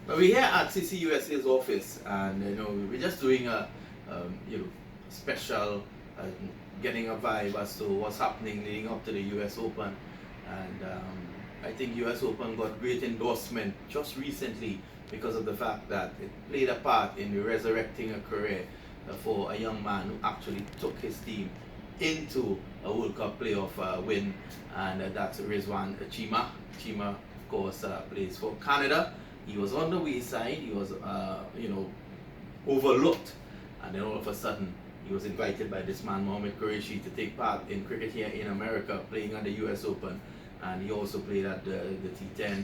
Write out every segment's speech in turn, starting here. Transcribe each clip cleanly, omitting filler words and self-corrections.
But we're here at CCUSA's office, and we're just doing a special, getting a vibe as to what's happening leading up to the US Open. And I think US Open got great endorsement just recently because of the fact that it played a part in resurrecting a career for a young man who actually took his team into a World Cup playoff win, and that's Rizwan Chima. Chima, of course, plays for Canada. He was on the wayside. He was, overlooked, and then all of a sudden he was invited by this man Mohamed Qureshi to take part in cricket here in America, playing at the US Open, and he also played at the T10,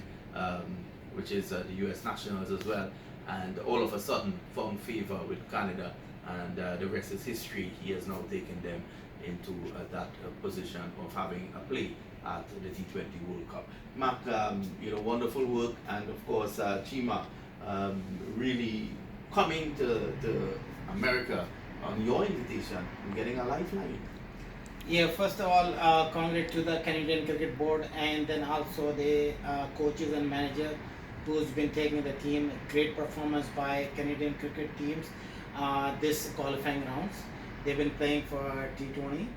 which is the US Nationals as well, and all of a sudden found favor with Canada, and the rest is history. He has now taken them into that position of having a play at the T20 World Cup. Mark, wonderful work, and of course Chima really coming to America on your invitation and getting a lifeline. Yeah, first of all, congrats to the Canadian Cricket Board, and then also the coaches and manager who's been taking the team. Great performance by Canadian cricket teams this qualifying rounds. They've been playing for T20.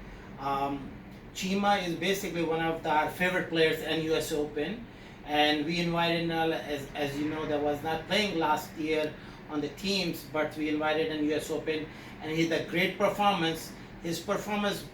Chima is basically one of our favorite players in US Open, and we invited him, as you know, that was not playing last year on the teams, but we invited in US Open, and he had a great performance. His performance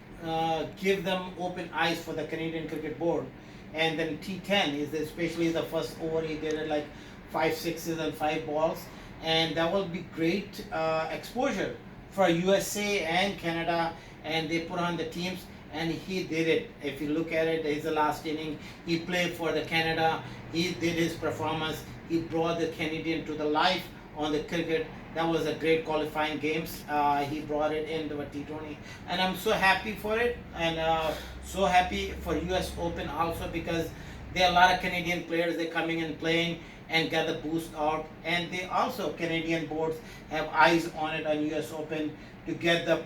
give them open eyes for the Canadian Cricket Board. And then T10 is especially the first over, he did it like 5 sixes and 5 balls, and that will be great exposure for USA and Canada, and they put on the teams, and he did it. If you look at it, his last inning, he played for the Canada, he did his performance, he brought the Canadian to the life on the cricket. That was a great qualifying games. He brought it into a T20, and I'm so happy for it, and so happy for US Open also, because there are a lot of Canadian players, they're coming and playing and get the boost out, and they also, Canadian boards have eyes on it on US Open to get the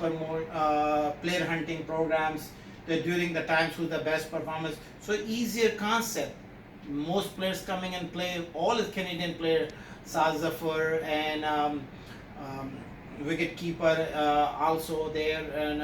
player hunting programs during the times who's the best performance. So easier concept. Most players coming and play, all the Canadian players, Saz Zafar and wicket keeper also there, and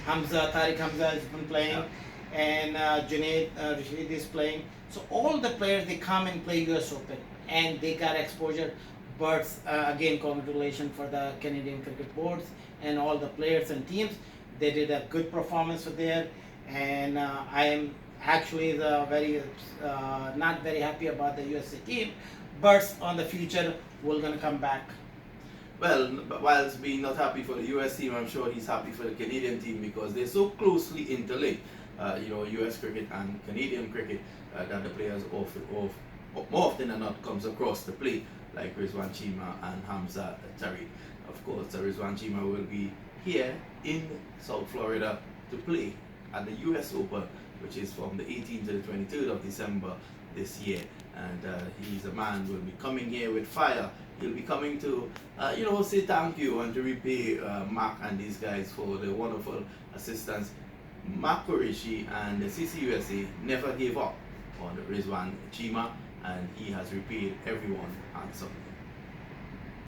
Tariq Hamza has been playing, and Junaid Rashid is playing. So all the players, they come and play US Open, and they got exposure. But again, congratulations for the Canadian Cricket Boards and all the players and teams. They did a good performance there, and I am actually not very happy about the USA team, but on the future we're gonna come back. Well, whilst being not happy for the US team, I'm sure he's happy for the Canadian team because they're so closely interlinked. US cricket and Canadian cricket, that the players more often than not comes across the plate, like Rizwan Chima and Hamza Tariq. Of course, Rizwan Chima will be here in South Florida to play at the US Open, which is from the 18th to the 23rd of December this year. And he's a man who will be coming here with fire. He'll be coming to, say thank you and to repay Mark and these guys for the wonderful assistance. Mark Qureshi and the CCUSA never gave up on Rizwan Chima, and he has repaid everyone handsomely.